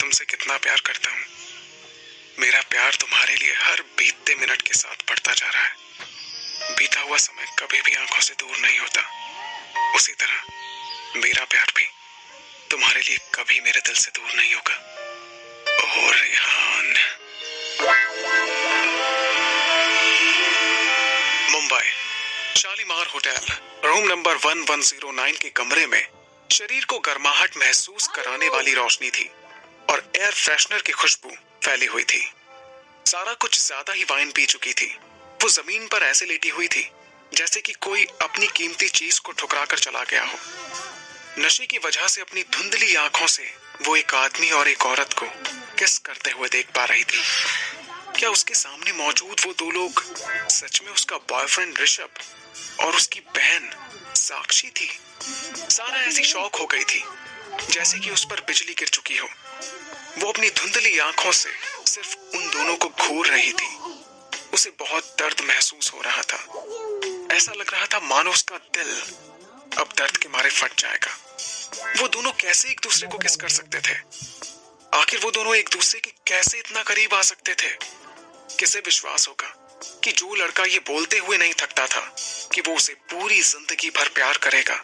तुमसे कितना प्यार करता हूँ। मेरा प्यार तुम्हारे लिए हर बीतते मिनट के साथ बढ़ता जा रहा है। बीता हुआ समय कभी भी आंखों से दूर नहीं होता। उसी तरह मेरा प्यार भी तुम्हारे लिए कभी मेरे दिल से दूर नहीं होगा। ओ Rehan. Mumbai, Shalimar hotel, room number 1109 के कमरे में शरीर को गर्माहट महसूस कराने वाली रोशनी थी और एयर फ्रेशनर की खुशबू फैली हुई थी। सारा कुछ ज्यादा ही वाइन पी चुकी थी। वो जमीन पर ऐसे लेटी हुई थी जैसे कि कोई अपनी कीमती चीज को ठुकरा कर चला गया हो। नशे की वजह से अपनी धुंधली आंखों से वो एक आदमी और एक औरत को किस करते हुए देख पा रही थी। क्या उसके सामने मौजूद वो दो लोग सच में उसका बॉयफ्रेंड ऋषभ और उसकी बहन साक्षी थी? सारा ऐसी शॉक हो गई थी जैसे कि उस पर बिजली गिर चुकी हो। वो अपनी धुंधली आंखों से सिर्फ उन दोनों को घूर रही थी। उसे बहुत दर्द महसूस हो रहा था। ऐसा लग रहा था मानो उसका दिल अब दर्द के मारे फट जाएगा। वो दोनों कैसे एक दूसरे को किस कर सकते थे? आखिर वो दोनों एक दूसरे के कैसे इतना करीब आ सकते थे? किसे विश्वास होगा कि जो लड़का ये बोलते हुए नहीं थकता था कि वो उसे पूरी जिंदगी भर प्यार करेगा,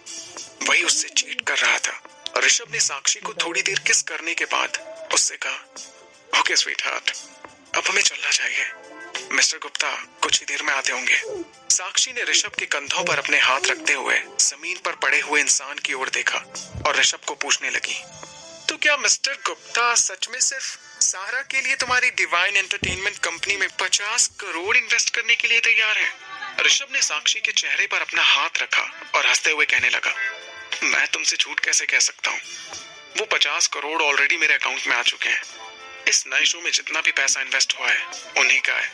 वही उससे चीट कर रहा था। ऋषभ ने साक्षी को थोड़ी देर किस करने के बाद उससे कहा, ओके स्वीटहार्ट, अब हमें चलना चाहिए। मिस्टर गुप्ता कुछ ही देर में आते होंगे। साक्षी ने ऋषभ के कंधों पर अपने हाथ रखते हुए जमीन पर पड़े हुए इंसान की ओर देखा और ऋषभ को पूछने लगी, तो क्या मिस्टर गुप्ता सच में सिर्फ सारा के लिए तुम्हारी डिवाइन एंटरटेनमेंट कंपनी में 50 करोड़ इन्वेस्ट करने के लिए तैयार है? ऋषभ ने साक्षी के चेहरे पर अपना हाथ रखा और हंसते हुए कहने लगा, मैं तुमसे झूठ कैसे कह सकता हूँ? वो 50 करोड़ ऑलरेडी मेरे अकाउंट में आ चुके हैं। इस नए शो में जितना भी पैसा इन्वेस्ट हुआ है उन्हीं का है।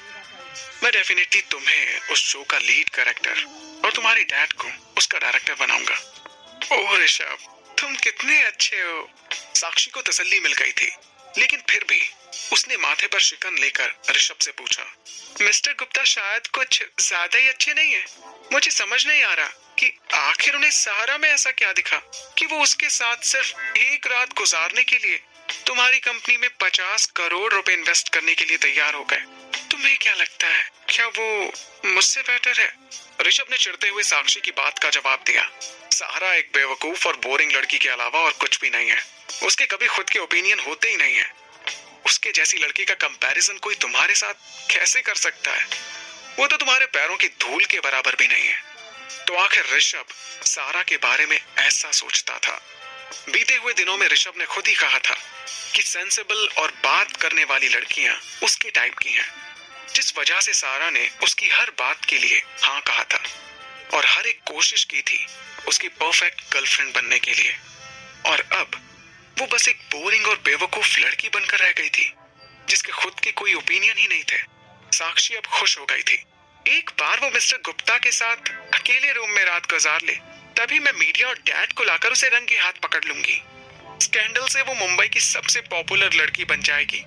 मैं डेफिनेटली तुम्हें उस शो का लीड कैरेक्टर और तुम्हारी डैड को उसका डायरेक्टर बनाऊंगा। ओह ऋषभ, तुम कितने अच्छे हो। साक्षी को तसल्ली मिल गई थी, लेकिन फिर भी उसने माथे पर शिकन लेकर ऋषभ से पूछा, मिस्टर गुप्ता शायद कुछ ज्यादा ही अच्छे नहीं है। मुझे समझ नहीं आ रहा कि आखिर उन्हें सहारा में ऐसा क्या दिखा कि वो उसके साथ सिर्फ एक रात गुजारने के लिए तुम्हारी कंपनी में 50 करोड़ रुपए इन्वेस्ट करने के लिए तैयार हो गए। तुम्हें क्या लगता है, क्या वो मुझसे बेटर है? ऋषभ ने चिढ़ते हुए साक्षी की बात का जवाब दिया, सहारा एक बेवकूफ और बोरिंग लड़की के अलावा और कुछ भी नहीं है। उसके कभी खुद के ओपिनियन होते ही नहीं है। उसके जैसी लड़की का कंपैरिजन कोई तुम्हारे साथ कैसे कर सकता है? वो तो तुम्हारे पैरों की धूल के बराबर भी नहीं है। तो आखिर ऋषभ सारा के बारे में ऐसा सोचता था। बीते हुए दिनों में ऋषभ ने खुद ही कहा था कि सेंसिबल और बात करने वाली लड़कियां उसके टाइप की हैं, जिस वजह से सारा ने उसकी हर बात के लिए हाँ कहा था और हर एक कोशिश की थी उसकी परफेक्ट गर्लफ्रेंड बनने के लिए। और अब वो बस एक बोरिंग और बेवकूफ लड़की बनकर रह गई थी जिसके खुद के कोई ओपिनियन ही नहीं थे। साक्षी अब खुश हो गई थी। एक बार वो मिस्टर गुप्ता के साथ अकेले रूम में रात गुजार ले, तभी मैं मीडिया और डैड को लाकर उसे रंगे हाथ पकड़ लूंगी। स्कैंडल से वो मुंबई की सबसे पॉपुलर लड़की बन जाएगी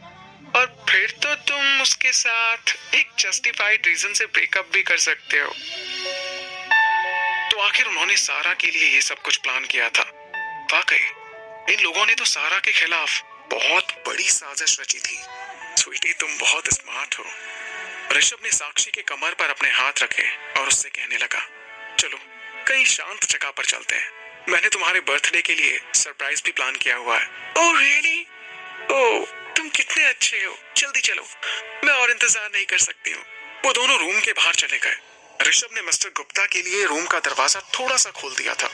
और फिर तो तुम उसके साथ एक जस्टिफाइड रीजन से ब्रेकअप भी कर सकते हो। तो आखिर उन्होंने सारा के लिए ये सब कुछ प्लान किया था। वाकई इन लोगों ने तो सारा के खिलाफ बहुत बड़ी साजिश रची थी। स्वीटी, तुम बहुत स्मार्ट हो। ऋषभ ने साक्षी के कमर पर अपने हाथ रखे और उससे कहने लगा, चलो कहीं शांत जगह पर चलते हैं। मैंने तुम्हारे बर्थडे के लिए सरप्राइज भी प्लान किया हुआ है। Oh really? ओह, तुम कितने अच्छे हो। जल्दी चलो, मैं और इंतजार नहीं कर सकती हूँ। वो दोनों रूम के बाहर चले गए। ऋषभ ने मिस्टर गुप्ता के लिए रूम का दरवाजा थोड़ा सा खोल दिया था।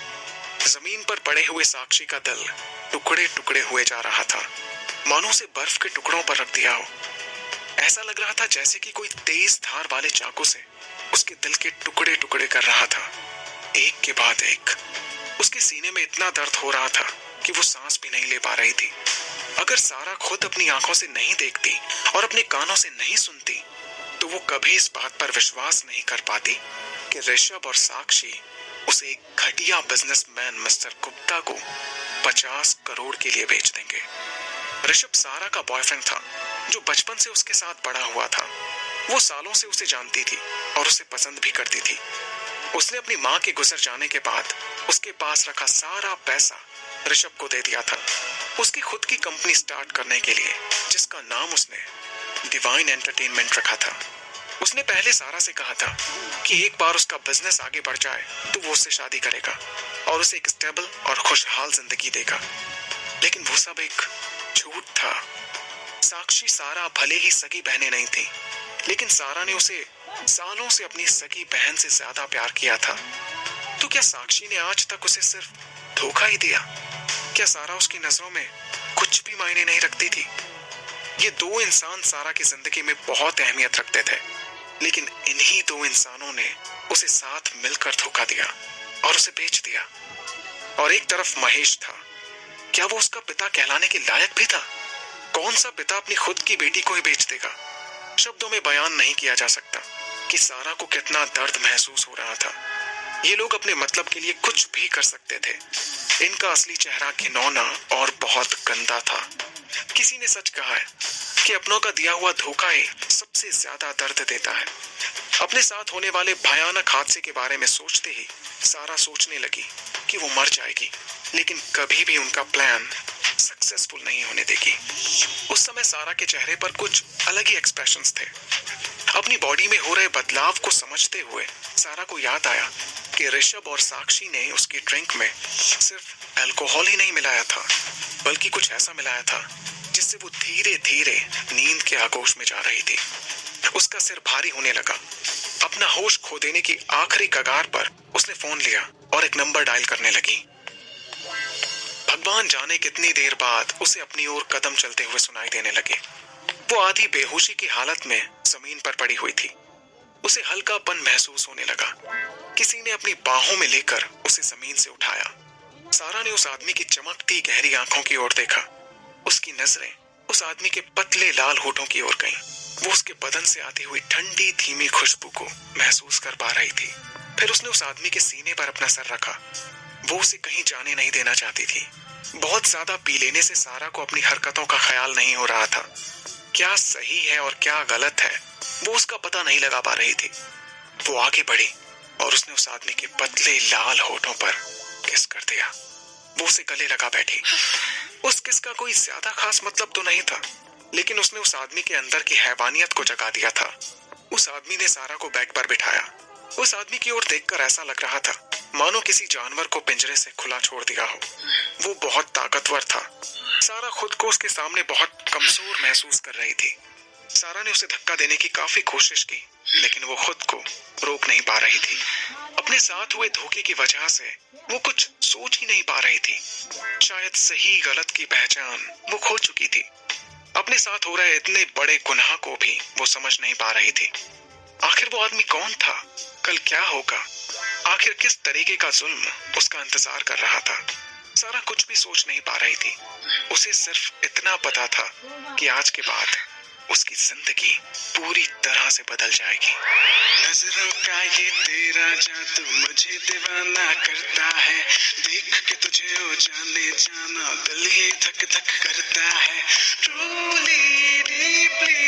जमीन पर पड़े हुए साक्षी का दिल टुकड़े टुकड़े हुए जा रहा था, मानो उसे बर्फ के टुकड़ों पर रख दिया हो। ऐसा लग रहा था जैसे कि कोई तेज धार वाले चाकू से उसके दिल के टुकड़े टुकड़े कर रहा था, एक के बाद एक। उसके सीने में इतना दर्द हो रहा था कि वो सांस भी नहीं ले पा रही थी। अगर सारा खुद अपनी आंखों से नहीं देखती और अपने कानों से नहीं सुनती, तो वो कभी इस बात पर विश्वास नहीं कर पाती कि ऋषभ और साक्षी उसे एक घटिया बिजनेसमैन मिस्टर गुप्ता को 50 करोड़ के लिए बेच देंगे। ऋषभ सारा का बॉयफ्रेंड था, जो बचपन से उसके साथ बड़ा हुआ था। वो सालों से उसे जानती थी और उसे पसंद भी करती थी। उसने अपनी माँ के गुजर जाने के बाद उसके पास रखा सारा पैसा ऋषभ को दे दिया था। उसकी खुद की कंपनी स्टार्ट करने के लिए, जिसका नाम उसने डिवाइन एंटरटेनमेंट रखा था। उसने पहले सारा से कहा था कि एक बार उसका बिजनेस आगे बढ़ जाए तो वो उससे शादी करेगा और उसे एक स्टेबल और खुशहाल जिंदगी देगा। लेकिन वो सब एक झूठ था। साक्षी सारा भले ही सगी बहनें नहीं थी, लेकिन सारा ने उसे सालों से अपनी सगी बहन से ज्यादा प्यार किया था। तो क्या साक्षी ने आज तक उसे सिर्फ धोखा ही दिया? क्या सारा उसकी नजरों में कुछ भी मायने नहीं रखती थी? ये दो इंसान सारा की जिंदगी में बहुत अहमियत रखते थे, लेकिन इन्हीं दो इंसानों ने उसे साथ मिलकर धोखा दिया और उसे बेच दिया। और एक तरफ महेश था। क्या वो उसका पिता कहलाने के लायक भी था? कौन सा पिता अपनी खुद की बेटी को ही बेच देगा? शब्दों में बयान नहीं किया जा सकता कि सारा को कितना दर्द महसूस हो रहा था। ये लोग अपने मतलब के लिए कुछ भी कर सकते थे। इनका असली चेहरा घिनौना और बहुत गंदा था। किसी ने सच कहा है कि अपनों का दिया हुआ धोखा ही सबसे ज्यादा दर्द देता है। अपने साथ होने वाले भयानक हादसे के बारे में सोचते ही सारा सोचने लगी कि वो मर जाएगी, लेकिन कभी भी उनका प्लान सक्सेसफुल नहीं होने देगी। उस समय सारा के चेहरे पर कुछ अलग ही एक्सप्रेशंस थे। अपनी बॉडी में हो रहे बदलाव को समझते हुए सारा को याद आया कि ऋषभ और साक्षी ने उसकी ड्रिंक में सिर्फ अल्कोहल ही नहीं मिलाया था, बल्कि कुछ ऐसा मिलाया था जिससे वो धीरे धीरे नींद के आगोश में जा रही थी। उसका सिर भारी होने लगा। अपना होश खो देने की आखिरी कगार पर उसने फोन लिया और एक नंबर डायल करने लगी। भगवान जाने कितनी देर बाद उसे अपनी ओर कदम चलते हुए सुनाई देने लगे। वो आधी बेहोशी की हालत में जमीन पर पड़ी हुई थी। उसे हल्कापन महसूस होने लगा। किसी ने अपनी बाहों में लेकर उसे जमीन से उठाया। सारा ने उस आदमी की चमकती गहरी आंखों की ओर देखा। उसकी नजरें उस आदमी के पतले लाल होठों की ओर गईं। वो उसके बदन से आती हुई ठंडी धीमी खुशबू को महसूस कर पा रही थी। फिर उसने उस आदमी के सीने पर अपना सर रखा। वो उसे कहीं जाने नहीं देना चाहती थी। बहुत ज्यादा पी लेने से सारा को अपनी हरकतों का ख्याल नहीं हो रहा था। क्या सही है और क्या गलत है, वो उसका पता नहीं लगा पा रही थी। वो आगे बढ़ी और उसने उस आदमी के पतले लाल होठों पर किस कर दिया। वो उसे गले लगा बैठी। उस किस का कोई ज्यादा खास मतलब तो नहीं था, लेकिन उसने उस आदमी के अंदर की हैवानियत को जगा दिया था। उस आदमी ने सारा को बेड पर बिठाया। उस आदमी की ओर देखकर ऐसा लग रहा था मानो किसी जानवर को पिंजरे से खुला छोड़ दिया हो। वो बहुत ताकतवर था। सारा खुद को उसके सामने बहुत कमजोर महसूस कर रही थी। सारा ने उसे धक्का देने की काफी कोशिश की, लेकिन वो खुद को रोक नहीं पा रही थी। अपने साथ हुए धोखे की वजह से वो कुछ सोच ही नहीं पा रही थी। शायद सही गलत की पहचान वो खो चुकी थी। अपने साथ हो रहे इतने बड़े गुनाह को भी वो समझ नहीं पा रही थी। आखिर वो आदमी कौन था? कल क्या होगा? आखिर किस तरीके का जुल्म उसका इंतजार कर रहा था? सारा कुछ भी सोच नहीं पा रही थी। उसे सिर्फ इतना पता था कि आज के बाद उसकी जिंदगी पूरी तरह से बदल जाएगी। नजरों का ये तेरा जादू मुझे दीवाना करता है। देख के तुझे ओ जाने जाना दिल ही धक धक करता है। Truly, deeply,